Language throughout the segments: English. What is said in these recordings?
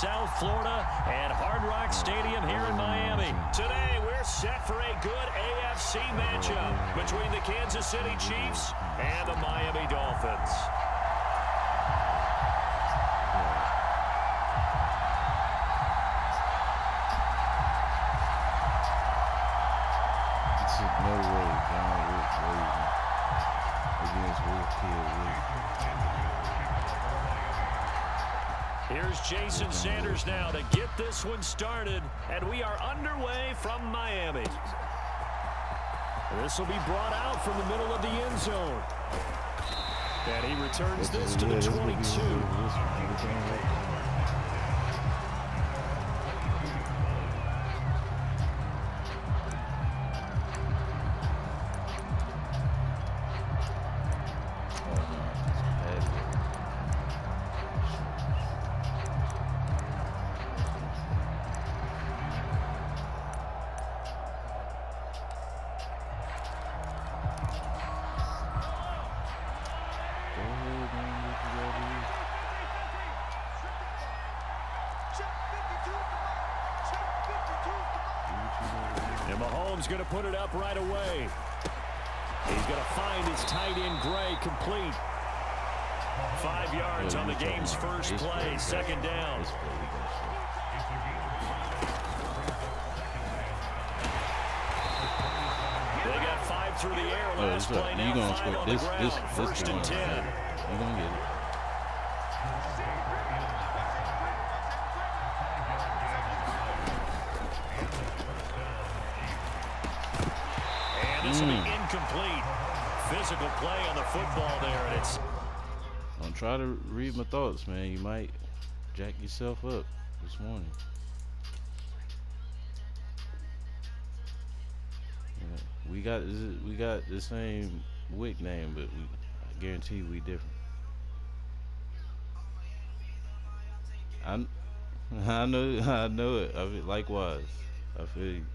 South Florida at Hard Rock Stadium here in Miami. Today, we're set for a good AFC matchup between the Kansas City Chiefs and the Miami Dolphins. No way, John Wick raising against Wick. Here's Jason Sanders now to get this one started, and we are underway from Miami. This will be brought out from the middle of the end zone. And he returns this to the 22. And Mahomes going to put it up right away. He's going to find his tight end Gray complete. 5 yards on the game's first play, second down. They got 5 through the air last play. Now 5 on the ground, first and 10. You're going to get it. This will be incomplete. Physical play on the football there, and it's... Don't try to read my thoughts, man. You might jack yourself up this morning. Yeah, we got the same Wick name, but I guarantee we different. I know it. I mean, likewise. I feel you.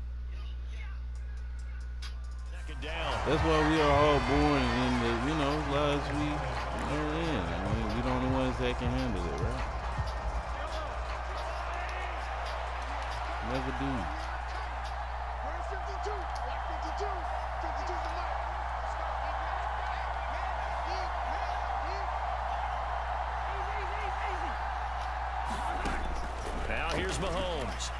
That's why we are all born in the, lives we are in. I mean, we the only ones that can handle it, right? Never do. Now here's Mahomes.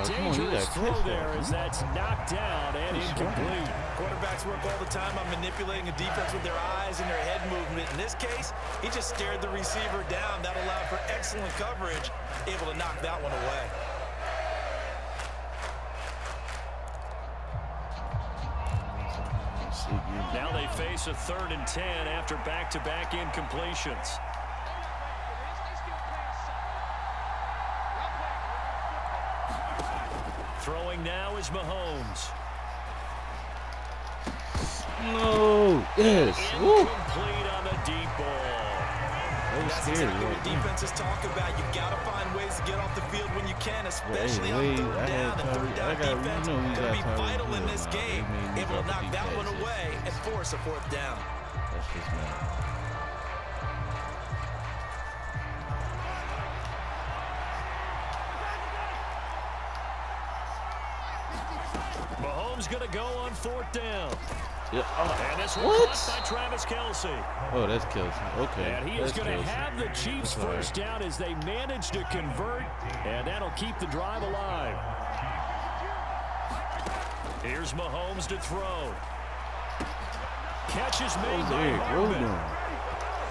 Dangerous throw there as that's knocked down and incomplete. Quarterbacks work all the time on manipulating a defense with their eyes and their head movement. In this case, he just stared the receiver down. That allowed for excellent coverage, able to knock that one away. Now they face a 3rd and 10 after back-to-back incompletions. Throwing now is Mahomes. No. Yes. Incomplete on the deep ball. That's exactly what defenses talk about. You got to find ways to get off the field when you can, especially on 3rd down. And 3rd down defense going to be vital in this game. Able to knock that one away and force a 4th down. That's just man. Mahomes going to go on 4th down. Yeah. And this one caught by Travis Kelce. Oh, that's Kelce. Okay. And he is going to have the Chiefs first down as they manage to convert, and that'll keep the drive alive. Here's Mahomes to throw. Catch is made by Hardman.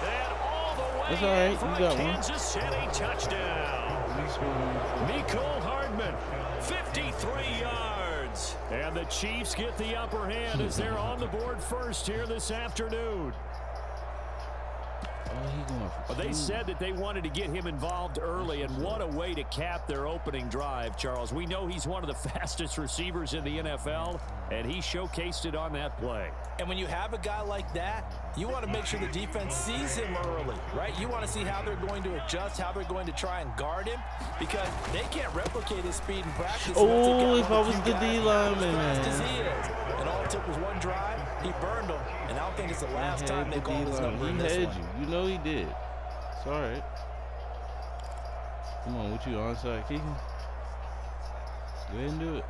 And all the way that's all right. for You got Kansas City touchdown. Mecole Hardman, 53 yards. And the Chiefs get the upper hand as they're on the board first here this afternoon. But they said that they wanted to get him involved early, and what a way to cap their opening drive, Charles. We know he's one of the fastest receivers in the NFL, and he showcased it on that play. And when you have a guy like that, you want to make sure the defense sees him early, right? You want to see how they're going to adjust, how they're going to try and guard him, because they can't replicate his speed in practice. Oh, if I was the D lineman, man. As he is. And all it took was one drive. He burned him, and I don't think it's the last time they called his number in this one. You know he did. It's all right. Come on, what you onside kicking? Go ahead and do it.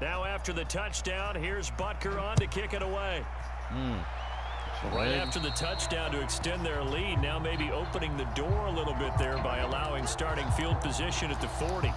Now after the touchdown, here's Butker on to kick it away. Right after the touchdown to extend their lead, now maybe opening the door a little bit there by allowing starting field position at the 40.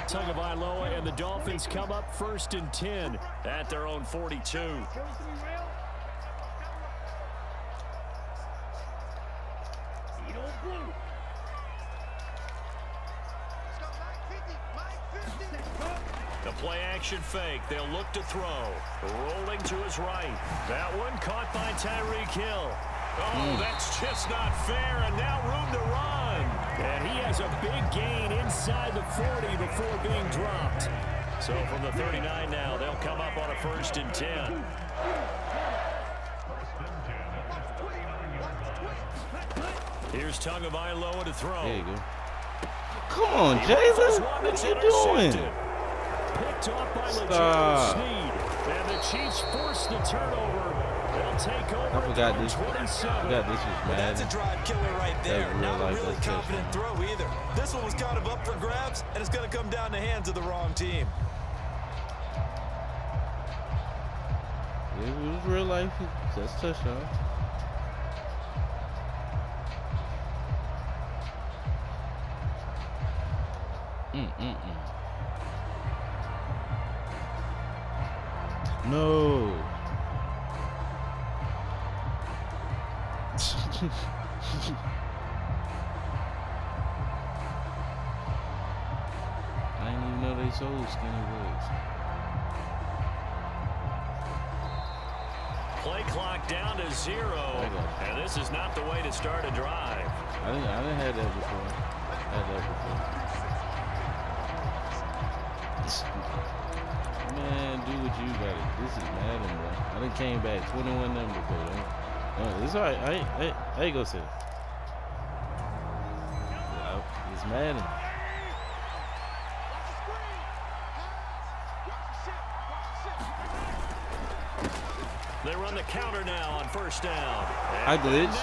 Tagovailoa and the Dolphins come up 1st and 10 at their own 42. The play action fake. They'll look to throw. Rolling to his right. That one caught by Tyreek Hill. Oh, that's just not fair, and now room to run. And he has a big gain inside the 40 before being dropped. So from the 39 now, they'll come up on a 1st and 10. Here's Tagovailoa to throw. There you go. Come on, Jalen. What are you doing? Picked off by Stop. Sneed. And the Chiefs force the turnover. They'll take over. I forgot this was Madden. That's a drive killer right there. Not a really confident throw either. This one was kind of up for grabs, and it's going to come down the hands of the wrong team. It was real life. That's a touchdown. No. I didn't even know they sold skinny wigs. Play clock down to 0, and this is not the way to start a drive. I didn't have that before. Man, do what you gotta. This is Madden, bro. I done came back 21 numbers before. It's alright. I ain't gonna say it. It's Madden. They run the counter now on 1st down. I glitched.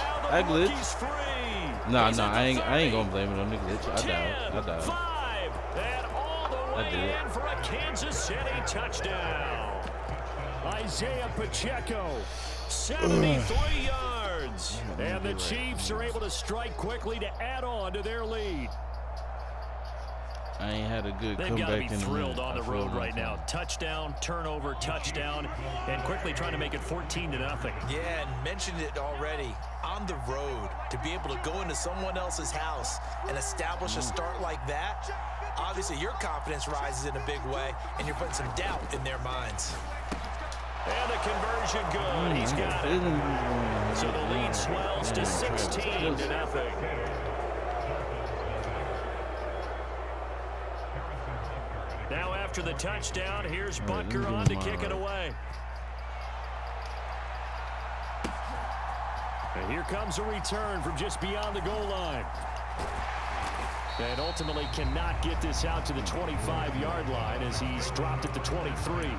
Nah, I ain't gonna blame it on the glitch. I doubt. 5 and all the way in for a Kansas City touchdown. Isaiah Pacheco, 73 yards. And the Chiefs are able to strike quickly to add on to their lead. I ain't had a good They've comeback got to be in the thrilled minute. on the road right now. Touchdown, turnover, touchdown, and quickly trying to make it 14-0. Yeah, and mentioned it already. On the road, to be able to go into someone else's house and establish a start like that, obviously your confidence rises in a big way, and you're putting some doubt in their minds. And the conversion good. He's got it. So the lead swells to 16-0. Now after the touchdown, here's Butker on to kick it away. And here comes a return from just beyond the goal line. And ultimately cannot get this out to the 25-yard line as he's dropped at the 23.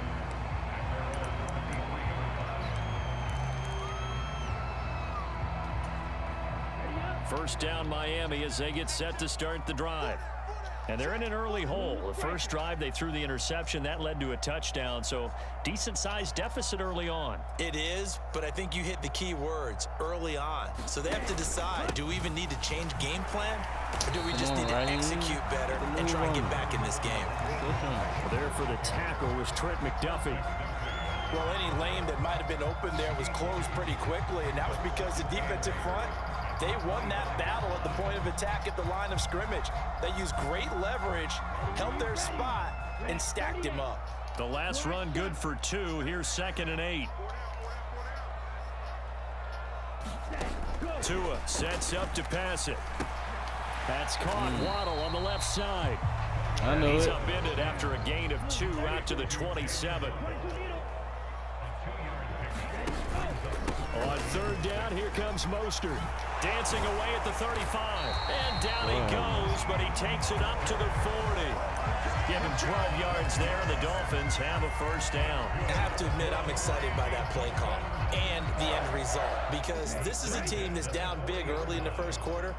First down Miami as they get set to start the drive. And they're in an early hole. The first drive, they threw the interception. That led to a touchdown. So decent-sized deficit early on. It is, but I think you hit the key words, early on. So they have to decide, do we even need to change game plan? Or do we just need to execute better and try and get back in this game? There for the tackle was Trent McDuffie. Well, any lane that might have been open there was closed pretty quickly, and that was because the defensive front, they won that battle at the point of attack at the line of scrimmage. They used great leverage, held their spot, and stacked him up. The last run good for 2. Here's 2nd and 8. Tua sets up to pass it. That's caught. Waddle on the left side. I know He's it. upended after a gain of 2 out to the 27. On 3rd down, here comes Mostert. Dancing away at the 35. And down he goes, but he takes it up to the 40. Give him 12 yards there, and the Dolphins have a first down. I have to admit, I'm excited by that play call and the end result, because this is a team that's down big early in the first quarter,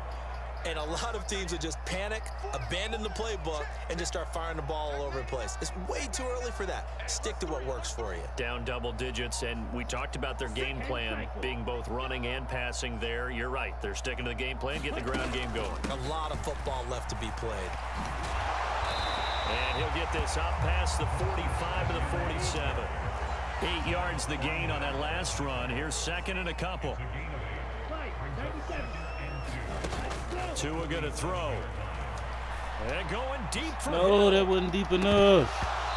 and a lot of teams will just panic, abandon the playbook, and just start firing the ball all over the place. It's way too early for that. Stick to what works for you. Down double digits, and we talked about their game plan being both running and passing there. You're right. They're sticking to the game plan, getting the ground game going. A lot of football left to be played. And he'll get this up past the 45 to the 47. 8 yards the gain on that last run. Here's 2nd and a couple. Tua going to throw. And going deep from No, that wasn't deep enough.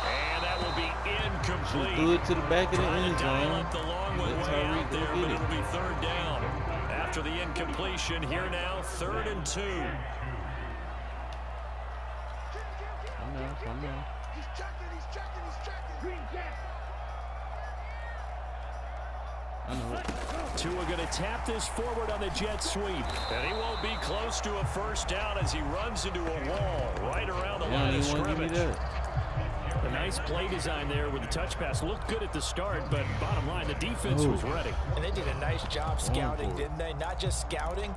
And that will be incomplete. Do it to the back of the end Dial zone. up the long way out there, but it'll be 3rd down. After the incompletion, here now, 3rd and 2. Come on. He's checking. I know it. Tua going to tap this forward on the jet sweep. And he won't be close to a first down as he runs into a wall right around the line of scrimmage. A nice play design there with the touch pass. Looked good at the start, but bottom line, the defense was ready. And they did a nice job scouting, didn't they? Not just scouting,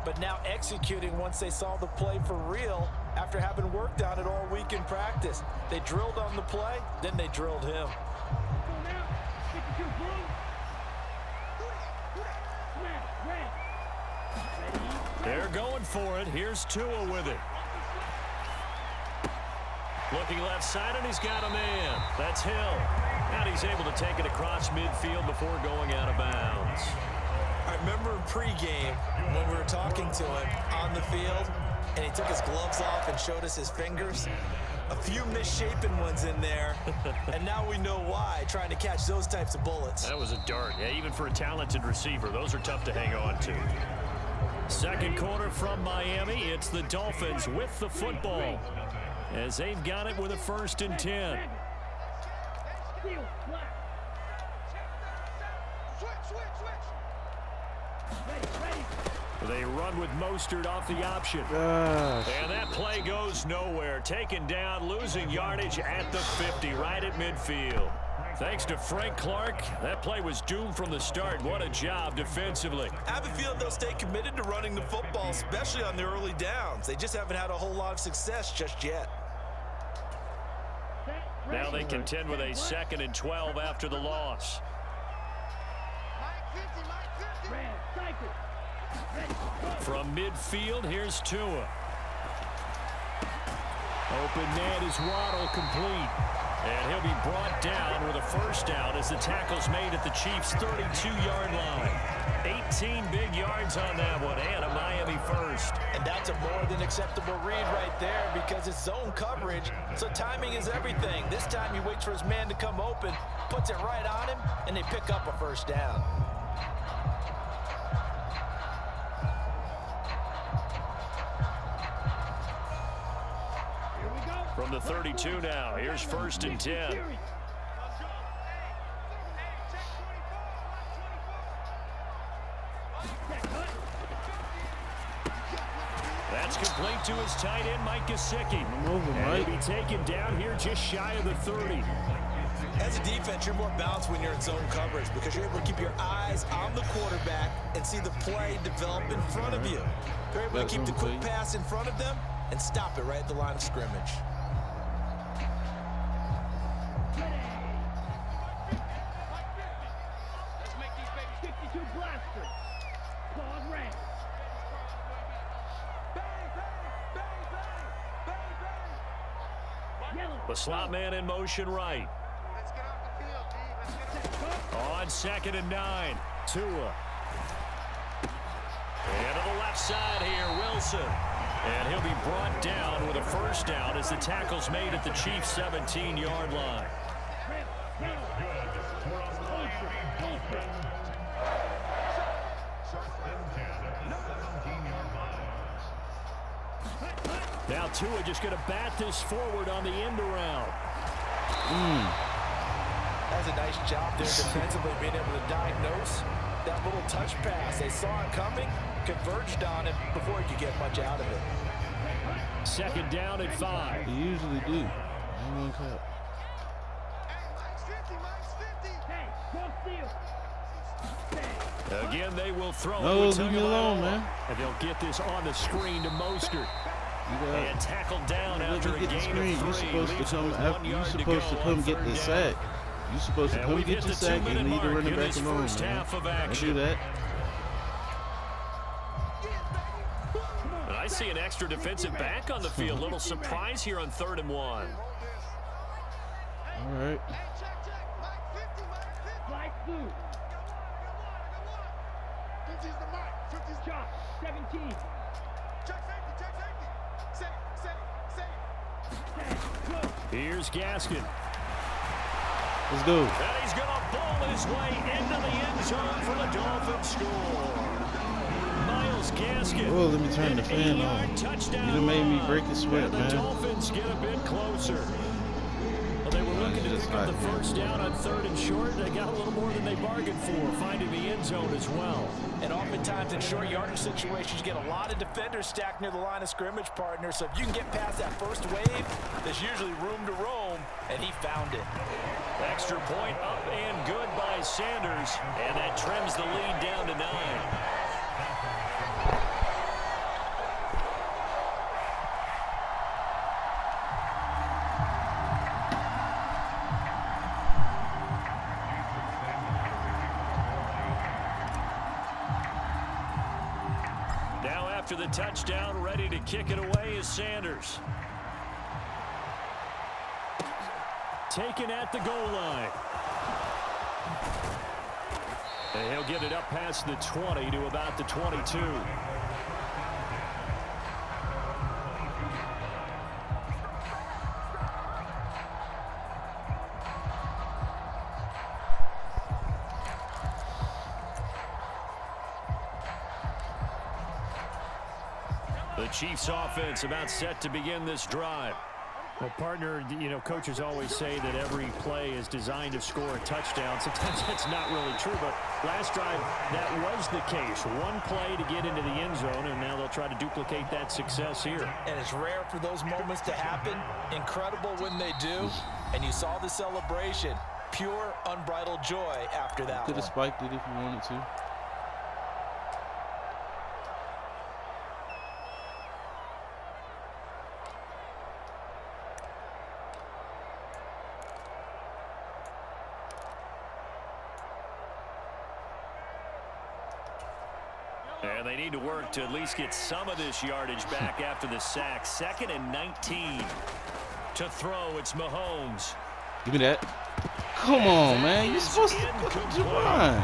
but now executing once they saw the play for real after having worked on it all week in practice. They drilled on the play, then they drilled him. They're going for it. Here's Tua with it. Looking left side, and he's got a man. That's Hill. And he's able to take it across midfield before going out of bounds. I remember in pregame when we were talking to him on the field, and he took his gloves off and showed us his fingers. A few misshapen ones in there, and now we know why, trying to catch those types of bullets. That was a dart. Yeah, even for a talented receiver, those are tough to hang on to. Second quarter from Miami. It's the Dolphins with the football as they've got it with a 1st and 10. They run with Mostert off the option. And that play goes nowhere. Taken down, losing yardage at the 50, right at midfield. Thanks to Frank Clark, that play was doomed from the start. What a job defensively. I have a feeling they'll stay committed to running the football, especially on the early downs. They just haven't had a whole lot of success just yet. Now they contend with a 2nd and 12 after the loss. From midfield, here's Tua. Open man is Waddle, complete. And he'll be brought down with a first down as the tackle's made at the Chiefs' 32-yard line. 18 big yards on that one, and a Miami first. And that's a more than acceptable read right there because it's zone coverage, so timing is everything. This time he waits for his man to come open, puts it right on him, and they pick up a first down. From the 32 now, here's 1st and 10. That's complete to his tight end, Mike Gesicki. And he'll be taken down here just shy of the 30. As a defense, you're more balanced when you're in zone coverage because you're able to keep your eyes on the quarterback and see the play develop in front of you. You're able to keep the quick pass in front of them, and stop it right at the line of scrimmage. Let's make these babies 52 blasters. Claws red. Bang, bang, bang, bang, bang, bang. Yellow. The slot man in motion right. Let's get off the field, D. Let's get off. On 2nd and 9. Tua. And to the left side here, Wilson. And he'll be brought down with a first down as the tackle's made at the Chiefs' 17-yard line. Now Tua just going to bat this forward on the end around. That's a nice job there defensively, being able to diagnose that little touch pass. They saw it coming, converged on it before he could get much out of it. 2nd down at 5. They usually do. One cut. Hey, Mike's 50, Mike's 50. Hey, cross field. Again, they will throw. No, leave me alone, man. And they'll get this on the screen to Mostert. And tackled down after a get the gain screen. of 3. You're supposed to come after. You're supposed to come get the sack. You're supposed to come get your sack and leave the running back alone, man. Don't do that. And I see an extra defensive back on the field. Little surprise here on 3rd and 1. All right. Hey, check, check. Mike 50, Mike 50. Flight blue. 50's the Mike. 50's Chop. 17. Check safety, check safety. Safe. Here's Gaskin. Let's go. And he's going to bowl his way into the end zone for the Dolphins score. Myles Gaskin. Oh, let me turn the fan on. You done made me break a sweat, and the man. Dolphins get a bit closer. Well, they were looking to pick up the first down on 3rd and short. They got a little more than they bargained for, finding the end zone as well. And oftentimes in short yardage situations, you get a lot of defenders stacked near the line of scrimmage, partner. So if you can get past that first wave, there's usually room to roam, and he found it. Extra point up and good by Sanders, and that trims the lead down to 9. Now after the touchdown, ready to kick it away is Sanders. Taken at the goal line. And he'll get it up past the 20 to about the 22. The Chiefs offense about set to begin this drive. Well, partner, you know, coaches always say that every play is designed to score a touchdown. Sometimes that's not really true, but last drive, that was the case. One play to get into the end zone, and now they'll try to duplicate that success here. And it's rare for those moments to happen. Incredible when they do. And you saw the celebration. Pure, unbridled joy after that Could have spiked it if you wanted to. And they need to work to at least get some of this yardage back after the sack. 2nd and 19. To throw, it's Mahomes. Give me that. Come on, man. You're supposed to come on.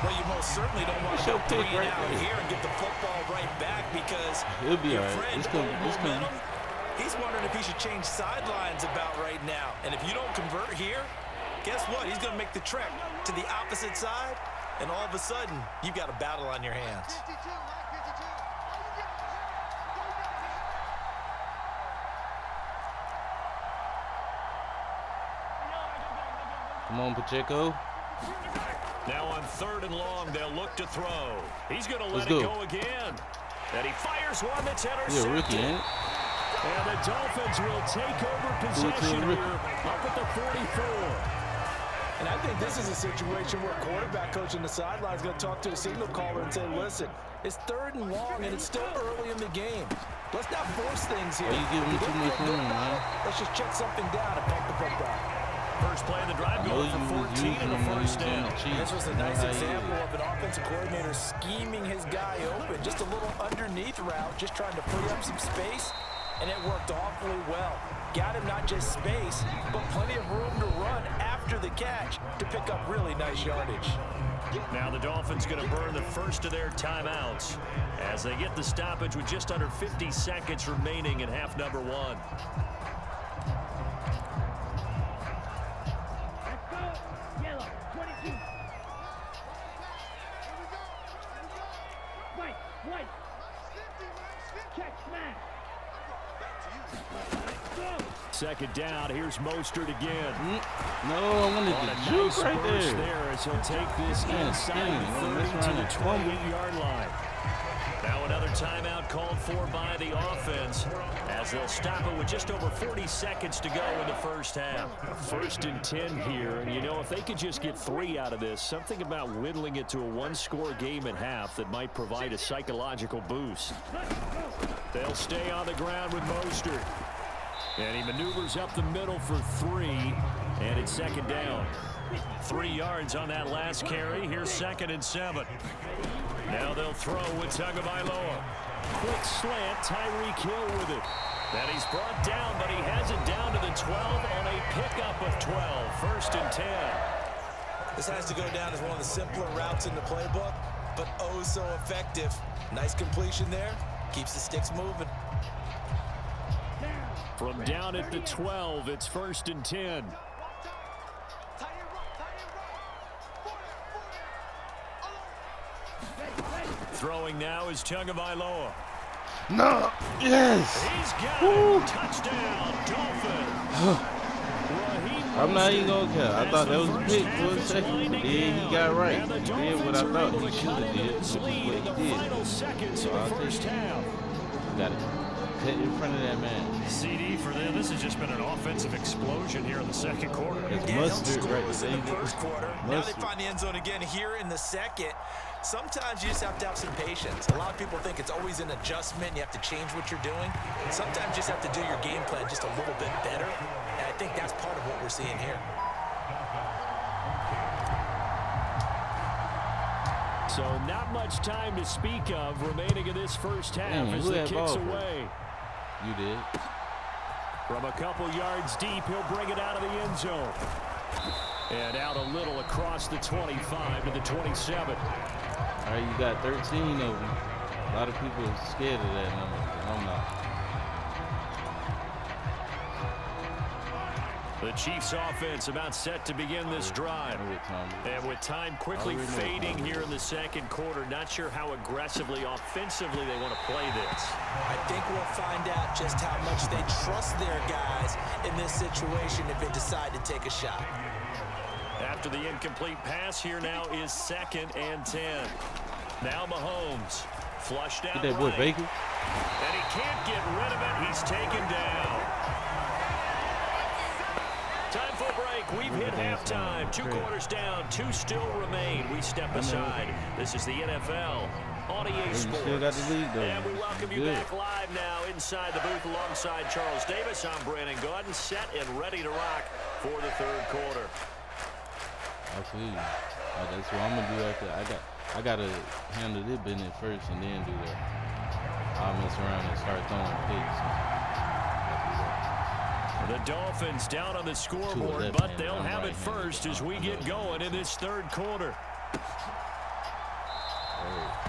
Well, you most certainly don't want to go 3 and out here and get the football right back because He'll be your all right. friend, It's coming. It's coming. momentum, he's wondering if he should change sidelines about right now. And if you don't convert here, guess what? He's going to make the trek to the opposite side, and all of a sudden, you've got a battle on your hands. 52, Mike 52. Come on, Pacheco. Now on 3rd and long, they'll look to throw. He's going to let Let's it go. go again. And he fires one that's intercepted. You're a rookie, ain't it? And the Dolphins will take over possession here up at the 44. And I think this is a situation where quarterback coach on the sideline is going to talk to the signal caller and say, listen, It's 3rd and long, and it's still early in the game. Let's not force things here. You giving me too much room, man. Let's just check something down and pump the football. First play of the drive going for 14 and a first down. This was a nice example of an offensive coordinator scheming his guy open. Just a little underneath route, just trying to free up some space, and it worked awfully well. Got him not just space, but plenty of room to run after the catch to pick up really nice yardage. Now the Dolphins going to burn the first of their timeouts as they get the stoppage with just under 50 seconds remaining in half number 1. Let's go. Yellow, 22. White. Check, smash. Go. Second down. Here's Mostert again. No, I wanted On to a juke nice right burst there. there as he'll take this inside the 30 to the 28-yard line. Now another timeout called for by the offense as they'll stop it with just over 40 seconds to go in the first half. 1st and 10 here, and you know, if they could just get 3 out of this, something about whittling it to a 1-score game at half that might provide a psychological boost. They'll stay on the ground with Mostert. And he maneuvers up the middle for 3, and it's 2nd down. 3 yards on that last carry. Here's 2nd and 7. Now they'll throw with Tagovailoa. Quick slant, Tyreek Hill with it. And he's brought down, but he has it down to the 12 on a pickup of 12. 1st and 10. This has to go down as one of the simpler routes in the playbook, but oh so effective. Nice completion there. Keeps the sticks moving. From down at the 12, it's 1st and 10. Throwing now is Tagovailoa. No. Yes. He's got it. Touchdown, Dolphins. I'm not even going to care. I thought that was a pick for a second. But then he got right. He did what I thought he should have did, which is what he did. So I'll take it. Got it. Hit in front of that man. CD for them. This has just been an offensive explosion here in the 2nd quarter. It's mustard right there. In the 1st quarter. Now they find the end zone again here in the 2nd. Sometimes you just have to have some patience. A lot of people think it's always an adjustment. You have to change what you're doing. Sometimes you just have to do your game plan just a little bit better. And I think that's part of what we're seeing here. So not much time to speak of remaining in this first half as the kick's away. You did. From a couple yards deep, he'll bring it out of the end zone. And out a little across the 25 to the 27. All right, you got 13 of them. A lot of people are scared of that number, but I'm not. The Chiefs offense about set to begin this drive. And with time quickly fading here in the 2nd quarter, not sure how aggressively, offensively they want to play this. I think we'll find out just how much they trust their guys in this situation if they decide to take a shot. After the incomplete pass, here now is 2nd and 10. Now Mahomes flushed out. Get that boy Baker. And he can't get rid of it. He's taken down. Time for a break. We've hit halftime. 2 quarters down. 2 still remain. We step aside. This is the NFL on EA Sports. Still got the lead, though. And we welcome you back live now inside the booth alongside Charles Davis. I'm Brandon Gordon, set and ready to rock for the 3rd quarter. I feel you. That's what I'm gonna do after. I gotta handle this business first and then do that. I'll mess around and start throwing picks. The Dolphins down on the scoreboard, but they'll have it first as we get going in this 3rd quarter.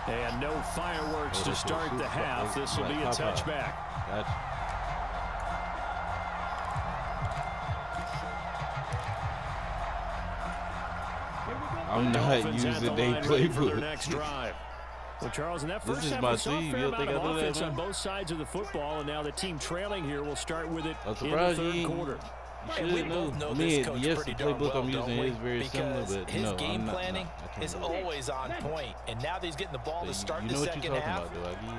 And no fireworks to start the half. This will be a touchback. Gotcha. I'm not using they playbook. Next drive. Well, Charles, in that first this is half, my we saw a team. fair You amount think of I do offense that, on both sides of the football, and now the team trailing here will start with it I'm in the 3rd you quarter. You should know. Me, yes, the playbook I'm using is very similar, but his no, game I'm not. planning is always on point. And now that he's getting the ball to start the 2nd half,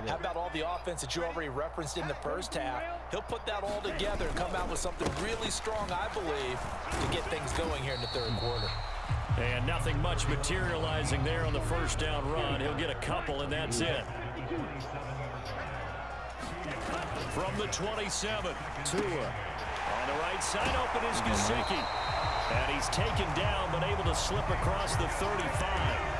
how about all the offense that you already referenced in the 1st half? He'll put that all together and come out with something really strong, I believe, to get things going here in the 3rd quarter. And nothing much materializing there on the first down run. He'll get a couple, and that's it. From the 27, Tua. On the right side, open is Gesicki. And he's taken down, but able to slip across the 35.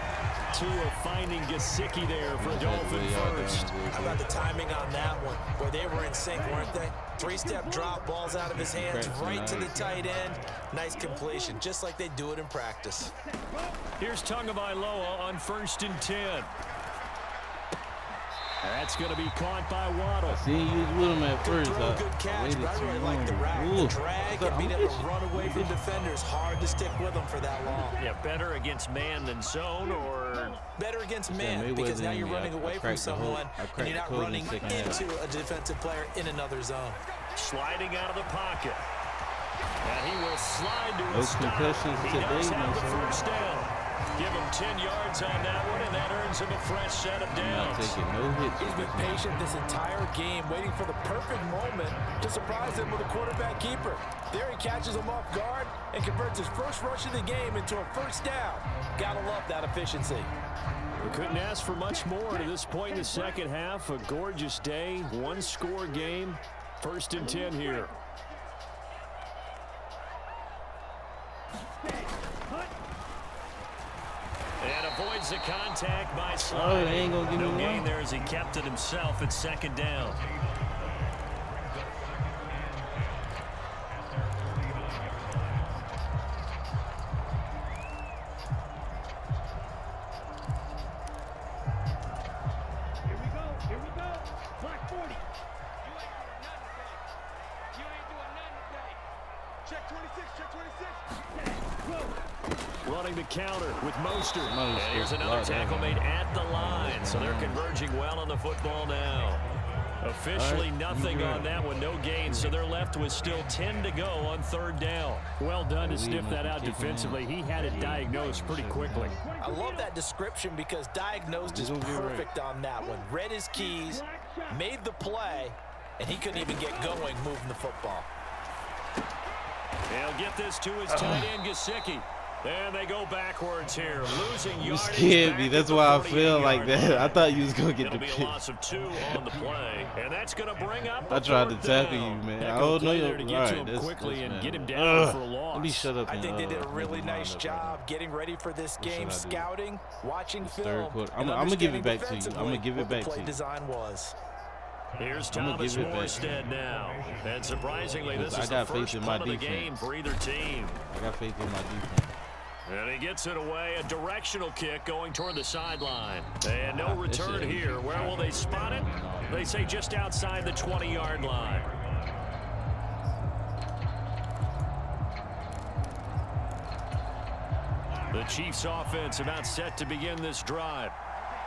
Tua finding Gesicki there for Dolphin first. How about the timing on that one? Boy, they were in sync, weren't they? Three-step drop, balls out of his hands, right to the tight end. Nice completion, just like they do it in practice. Here's Tagovailoa on 1st and 10. That's going to be caught by Waddle. See, you was with him at first. Good catch, but I really like the route. The drag and being able to run away from defenders. Hard to stick with them for that long. Yeah, better against man than zone, or better against man, because now you're running away from someone and you're not running into a defensive player in another zone. Sliding out of the pocket. And he will slide to a stop. He does have the first down. Give him 10 yards on that one, and that earns him a fresh set of downs. He's been patient this entire game, waiting for the perfect moment to surprise him with a quarterback keeper. There he catches him off guard and converts his first rush of the game into a first down. Gotta love that efficiency. We couldn't ask for much more to this point in the second half. A gorgeous day, one-score game. 1st and 10 here. And avoids the contact by sliding. Oh, he ain't gonna give no me gain one. there as he kept it himself at 2nd down. Here we go. Here we go. Black 40. You ain't doing nothing today. Check 26. Check 26. Whoa. Running the counter with Mostert. And here's another tackle made at the line. So they're converging well on the football now. Officially nothing on that one. No gain. So they're left with still 10 to go on 3rd down. Well done to sniff that out defensively. He had it diagnosed pretty quickly. I love that description because diagnosed is perfect on that one. Read his keys, made the play, and he couldn't even get going moving the football. He'll get this to his tight end, Gesicki. And they go backwards here, losing yardage. You scared me. That's why I feel like that. I thought you was gonna get the pick. It'll be a loss of 2 on the play, and that's gonna bring up. I tried to tackle you, man. I don't know you to get to him quickly and get him down for a loss. Let me shut up. I think they did a really nice job getting ready for this game, scouting, watching film. I'm gonna give it back to you. I'm gonna give it back to you. Play design was. Here's Thomas Morstead now. And surprisingly, this is the first punt of the game for either team. I got faith in my defense. And he gets it away, a directional kick going toward the sideline. And no return here. Where will they spot it? They say just outside the 20-yard line. The Chiefs offense about set to begin this drive.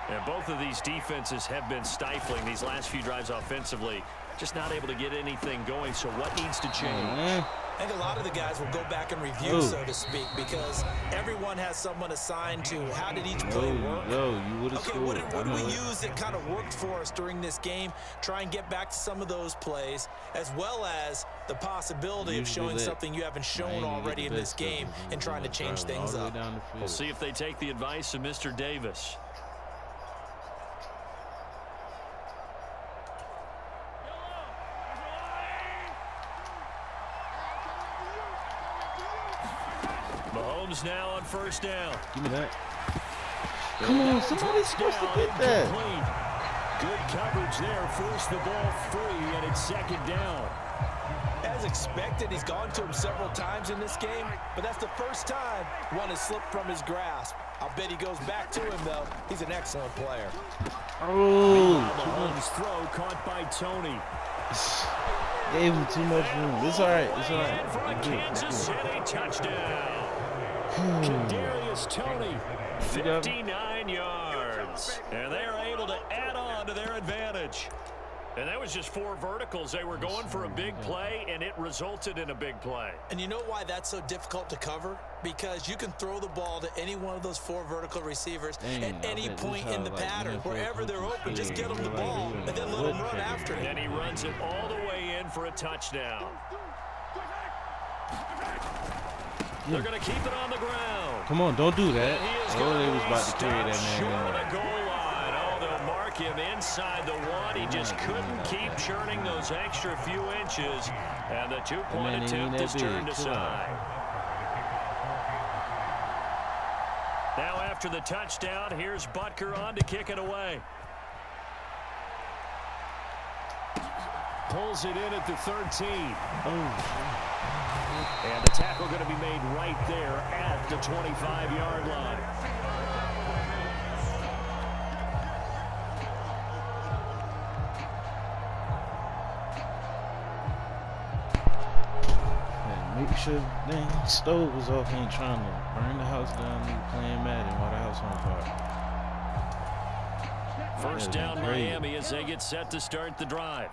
And both of these defenses have been stifling these last few drives offensively. Just not able to get anything going, so what needs to change? I think a lot of the guys will go back and review, so to speak, because everyone has someone assigned to how did each play work. Okay, what did we use that kind of worked for us during this game? Try and get back to some of those plays, as well as the possibility of showing something you haven't shown already in this game and trying to change things up. We'll see if they take the advice of Mr. Davis. Mahomes now on 1st down. Give me that. Come on, somebody's supposed to get that. Good coverage there. Forced the ball free, and it's 2nd down. As expected, he's gone to him several times in this game, but that's the first time one has slipped from his grasp. I'll bet he goes back to him, though. He's an excellent player. Mahomes throw caught by Tony. Gave him too much room. It's all right. It's all right. And for a Kansas City touchdown. Kadarius Toney, 59 yards. And they are able to add on to their advantage. And that was just 4 verticals. They were going for a big play, and it resulted in a big play. And you know why that's so difficult to cover? Because you can throw the ball to any one of those 4 vertical receivers at any point in the pattern. Wherever they're open, just get them the ball and then let them run after it. And he runs it all the way in for a touchdown. They're going to keep it on the ground. Come on, don't do that. Oh, they was about to Stopped carry that short man. of the goal line. Oh, they'll mark him inside the one. He just couldn't keep churning those extra few inches. And the two-point attempt is turned aside. Now after the touchdown, here's Butker on to kick it away. Pulls it in at the 13. And the tackle going to be made right there at the 25-yard line. Make sure dang stove was off. Ain't trying to burn the house down and playing Madden while the house on fire. First down Miami as they get set to start the drive.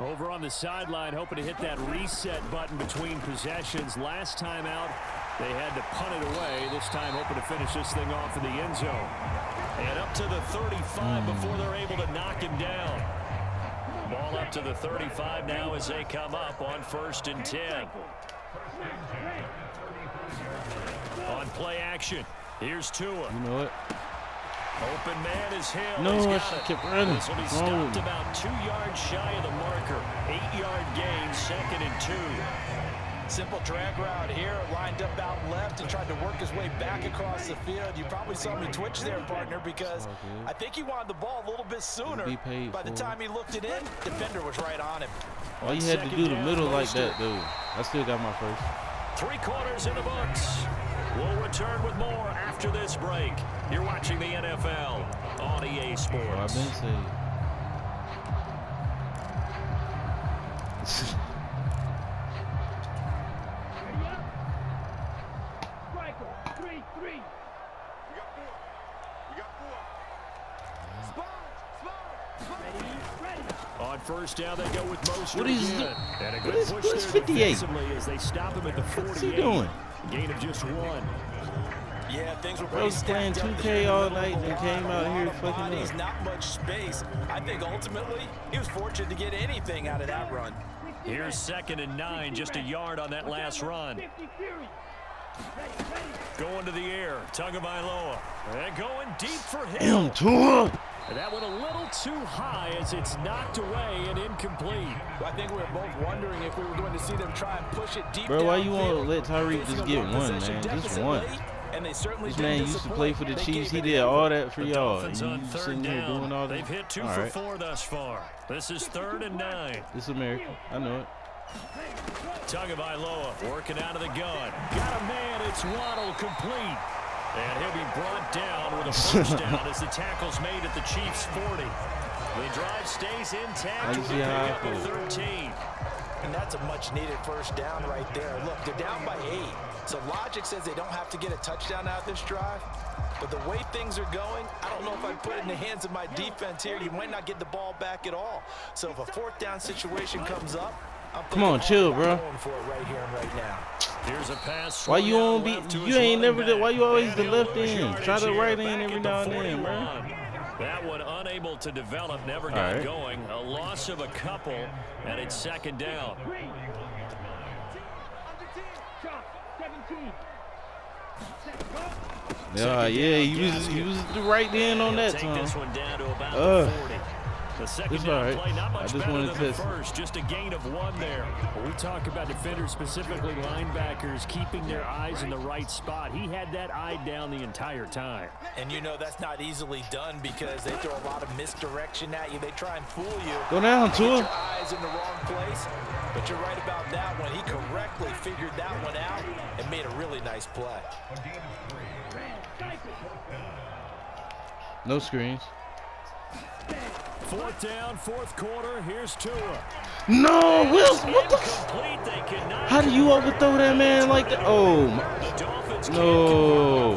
Over on the sideline, hoping to hit that reset button between possessions. Last time out, they had to punt it away. This time hoping to finish this thing off in the end zone. And up to the 35 before they're able to knock him down. Ball up to the 35 now as they come up on 1st and 10. On play action, here's Tua. You know what? Open man is Hill. No, she kept running. This will be stopped about 2 yards shy of the marker. 8-yard gain, 2nd and 2. Simple drag route here, lined up out left and tried to work his way back across the field. You probably saw me twitch there, partner, because I think he wanted the ball a little bit sooner. By the time he looked it in, defender was right on him. All you had to do the middle like that, dude. I still got my first. 3 quarters in the books. We'll return with more after this break. You're watching the NFL on EA Sports. Well, I've been saying. On first down, they go with most. What is again. And a good what push is there 58? defensively as they stop him at the 48. What's he doing? Gain of just 1. Yeah, things were I was playing 2K all night and came out here fucking up. Not much space. I think ultimately he was fortunate to get anything out of that run. Here's 2nd and 9, just a yard on that last run. Going to the air, Tagovailoa. And going deep for him. Tua. And that went a little too high as it's knocked away and incomplete. Well, I think we were both wondering if we were going to see them try and push it deep. Bro, why you want to let Tyreek just get one, man? Just one. And they certainly this man used to play for the Chiefs. He did all that for y'all. And you sitting here doing all that. They've hit 2 for 4 thus far. This is 3rd and 9. This is America. I know it. Tagovailoa working out of the gun. Got a man. It's Waddle complete. And he'll be brought down with a first down as the tackle's made at the Chiefs' 40. The drive stays intact. They pick up a 13. And that's a much-needed first down right there. Look, they're down by 8. So logic says they don't have to get a touchdown out of this drive. But the way things are going, I don't know if I'd put it in the hands of my defense here. You might not get the ball back at all. So if a 4th down situation comes up, come on, chill, bro. Right here and right now. Here's a pass. Why you on be? You ain't never. Why you always the left end? Try the right end every now and then, bro. That one unable to develop, never got going. A loss of a couple, and it's 2nd down. Yeah, he was the right end on that time. This one down to about 40. The second down play, not much better than the first, just a gain of 1 there. When we talk about defenders, specifically linebackers, keeping their eyes in the right spot, he had that eye down the entire time. And you know that's not easily done because they throw a lot of misdirection at you. They try and fool you. Go down, Tua. Your eyes in the wrong place. But you're right about that one. He correctly figured that one out and made a really nice play. No screens. 4th down, 4th quarter. Here's Tua. No, Wilson, what the? How do you overthrow that man like that? Oh, no.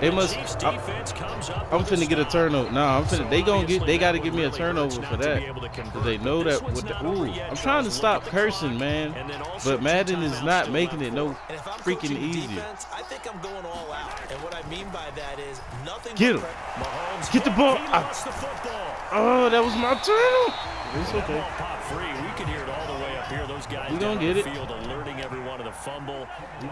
They must. I'm finna get a turnover. Nah, I'm finna. They gotta give me a turnover for that. Cause they know that. Ooh, I'm trying to stop cursing, man. But Madden is not making it no freaking easier. I think I'm going all out, and what I mean by that is nothing. Get him. Get the ball. Oh, that was my turn. It's okay. Pop free. We can hear it all the way up here. Those guys we gonna get it. Field alerting everyone of the fumble.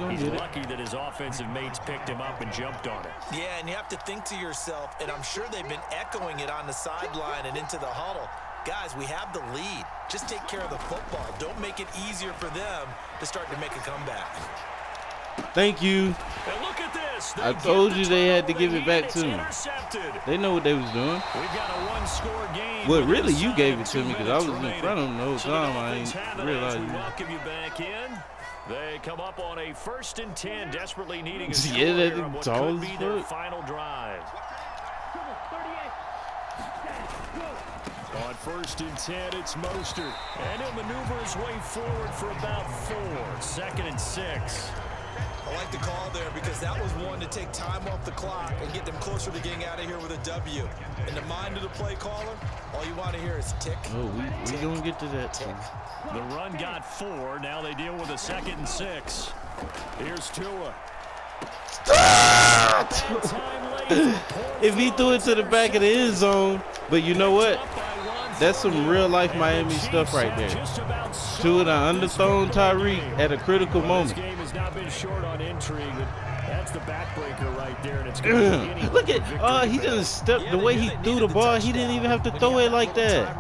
He's lucky that his offensive mates picked him up and jumped on it. Yeah, and you have to think to yourself, and I'm sure they've been echoing it on the sideline and into the huddle. Guys, we have the lead. Just take care of the football. Don't make it easier for them to start to make a comeback. Thank you. And look at this. I told you they had to give it back to me. They know what they was doing. We've got a one-score game. Well, really, you gave it to me because I was in front of them the whole time. I ain't realize We you. welcome you back in. They come up on a 1st and 10, desperately needing a Yeah, score they're here on what tall could as be their fuck. final drive. On 1st and 10, it's Mostert. And he'll maneuver his way forward for about 4. 2nd and 6. I like the call there because that was one to take time off the clock and get them closer to getting out of here with a W. In the mind of the play caller, all you want to hear is tick. Oh, we gonna get to that too. The run got 4. Now they deal with a 2nd and 6. Here's Tua. If he threw it to the back of the end zone, but you know what? That's some real life Miami stuff right there. Tua done underthrown Tyreek at a critical moment. This game has not been short on intrigue. That's the backbreaker right there, and it's going to be Look at he just stepped the way he threw the ball. He didn't even have to throw it like that.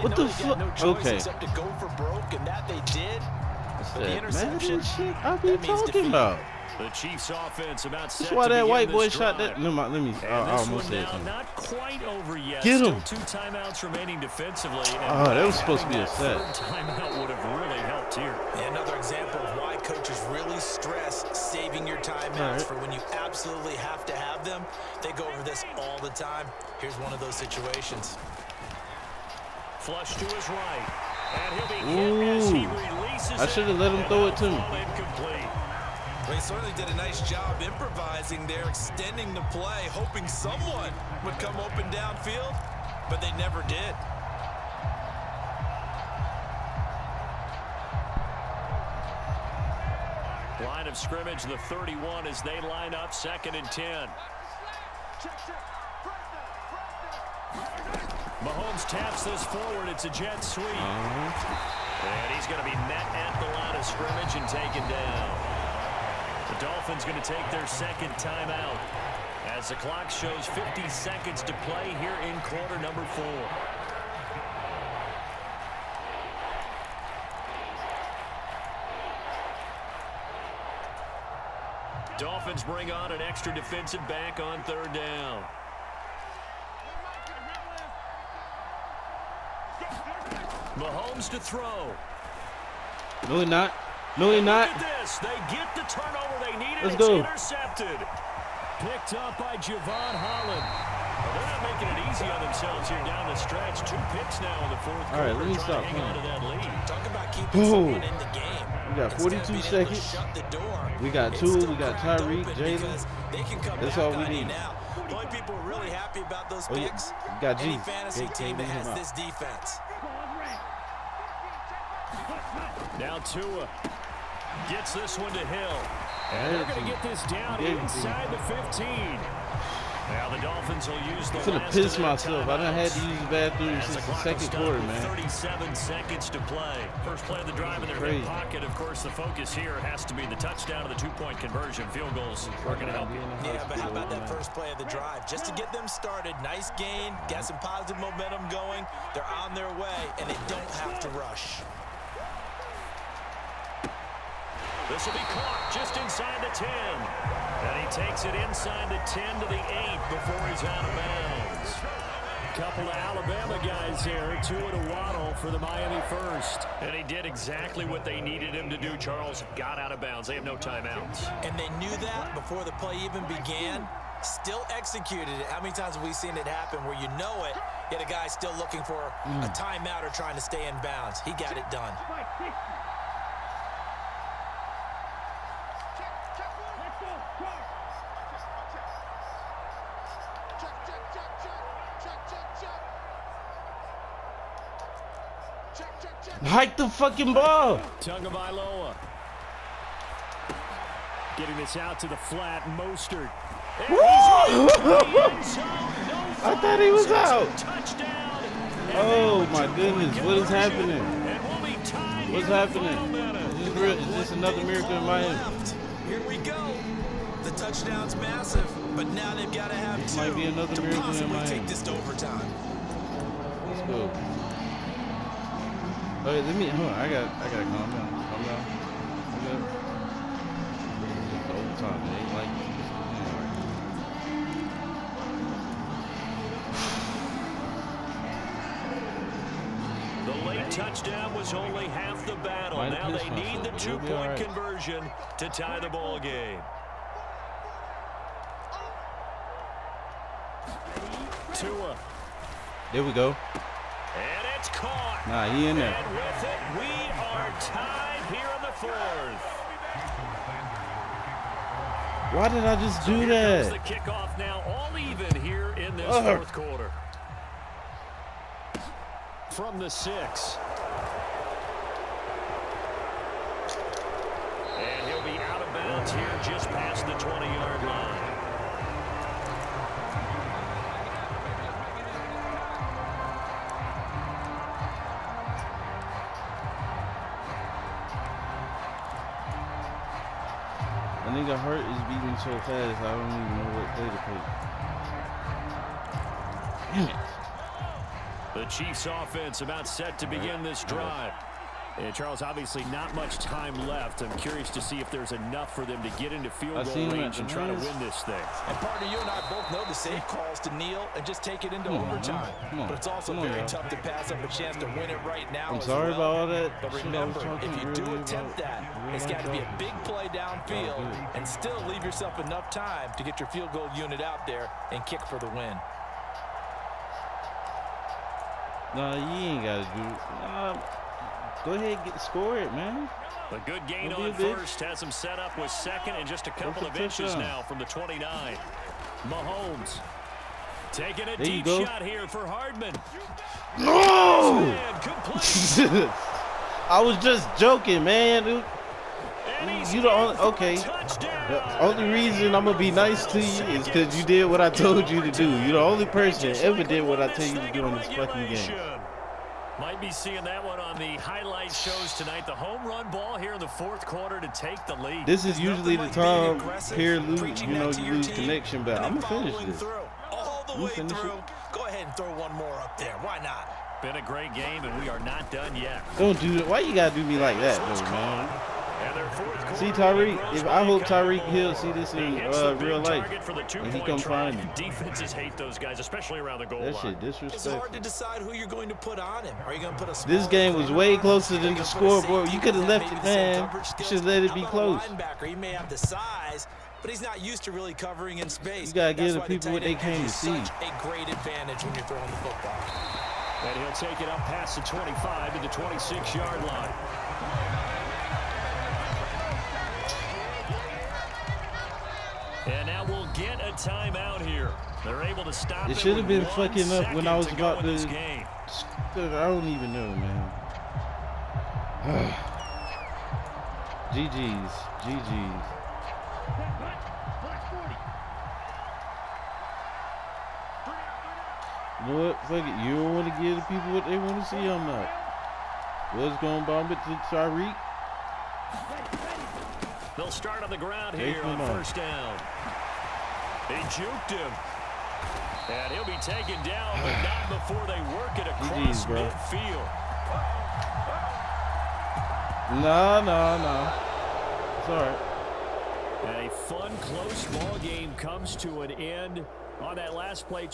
What the fuck? Okay. Except to go for broke, and that they did. That's that Madden shit I be talking about. The Chiefs offense about set That's why to that begin white boy this shot drive. that. No, let me. I almost said Now something. not quite over yet. Get him. Still 2 timeouts remaining defensively. Oh, that was supposed to be a set. Third timeout would have really helped here. Yeah, another example of why coaches really stress saving your timeouts for when you absolutely have to have them. They go over this all the time. Here's one of those situations. Flush to his right. And he'll be hit as he releases I should have let him throw it to me. Incomplete. Well, he certainly did a nice job improvising there, extending the play, hoping someone would come open downfield, but they never did. Line of scrimmage, the 31 as they line up, 2nd and 10. Mahomes taps this forward. It's a jet sweep. And he's going to be met at the line of scrimmage and taken down. The Dolphins going to take their 2nd timeout as the clock shows 50 seconds to play here in quarter number 4. Dolphins bring on an extra defensive back on 3rd down. Mahomes to throw. No, he not. No, he not. Look at this. They get the turnover they needed. Let's It's go. intercepted. Picked up by Javon Holland. Well, they're not making it easy on themselves here down the stretch. 2 picks now in the 4th quarter. All right, let me trying stop to hang on to playing. that lead. Talk about keeping someone in the game. We got 42 seconds. We got Tua, we got Tyreek, Jalen. That's all we need. The only people who are really happy about those Oh, yeah. picks, We got G. any fantasy team that has this defense. Now Tua gets this one to Hill. And they're going to get this down inside the 15. Now the Dolphins will use the I'm finna last piss of their myself. I done had to use the bathroom As since the clock 2nd will stop quarter, with man. 37 seconds to play. First play of the drive in their Crazy. hip pocket. Of course, the focus here has to be the touchdown of the 2-point conversion. Field goals are going to help you. Yeah, but how about that first play of the drive? Just to get them started, nice gain, got some positive momentum going. They're on their way, and they don't have to rush. This will be caught just inside the 10. And he takes it inside the 10 to the 8 before he's out of bounds. Couple of Alabama guys here, Tua to Waddle for the Miami first. And he did exactly what they needed him to do, Charles. Got out of bounds. They have no timeouts. And they knew that before the play even began. Still executed it. How many times have we seen it happen where you know it, yet a guy's still looking for a timeout or trying to stay in bounds? He got it done. Hike the fucking ball. Tagovailoa. Getting this out to the flat, Mostert. I thought he was out. Touchdown. Oh my goodness, what is happening? And we'll be tied What's here in the happening? final minute. real? Is this another miracle in Miami? Here we go. The touchdown's massive, but now they've got to have This two might be another to miracle in possibly Miami. take this to overtime. Let's go. Okay, let me. Hold on. I gotta calm down. Calm down. Just the overtime. It ain't like. The late touchdown was only half the battle. Now they need the two-point conversion to tie the ball game. Tua. There we go. And it's caught. Nah, he in there. And with it, we are tied here in the fourth. Why did I just do Here that? comes the kickoff now, all even here in this fourth quarter. From the 6. And he'll be out of bounds here just past the 20-yard line. I think heart is beating so fast, I don't even know what play to play. Damn it. The Chiefs offense about set to begin this drive. And Charles, obviously not much time left. I'm curious to see if there's enough for them to get into field goal range and try to win this thing. And partner, you and I both know the safe calls to kneel and just take it into overtime. But it's also very tough to pass up a chance to win it right now. I'm sorry about all that. But remember, if you do attempt that, it's got to be a big play downfield and still leave yourself enough time to get your field goal unit out there and kick for the win. Nah, you ain't got to do it. Nah, go ahead and score it, man. A good gain on first has him set up with second and just a couple of inches now from the 29. Mahomes taking a deep shot here for Hardman. No! I was just joking, man. Dude. You the only, okay. The only reason I'm gonna be nice to you is because you did what I told you to do. You're the only person that ever did what I tell you to do in this fucking game. Might be seeing that one on the highlight shows tonight. The home run ball here in the fourth quarter to take the lead. This is usually the time here lose, you lose connection, but I'm gonna finish this. All the way through. Go ahead and throw one more up there. Why not? Been a great game, and we are not done yet. Don't do that. Why you gotta do me like that, though, man? See Tyreek, I hope Tyreek Hill see this in real life, and he come find him. Defenses hate those guys, especially around the goal line. That shit disrespectful. It's hard to decide who you're going to put on him. Are you going to put a This game was way closer than the scoreboard. You could have left it, man. You should let it be close. He may have the size, but he's not used to really covering in space. You gotta give the people what they came to see. A great advantage when you're throwing the football. And he'll take it up past the 25 to the 26-yard line. And now we'll get a timeout here. They're able to stop it. It should have been fucking up when I was about to. Game. I don't even know, man. GG's. GG's. You know what? Fuck it. You don't want to give the people what they want to see. I'm not. Was going to bomb it to Tyreek. They'll start on the ground here on first down. They juked him. And he'll be taken down, but not before they work it across midfield. No. It's all right. And a fun, close ball game comes to an end on that last play.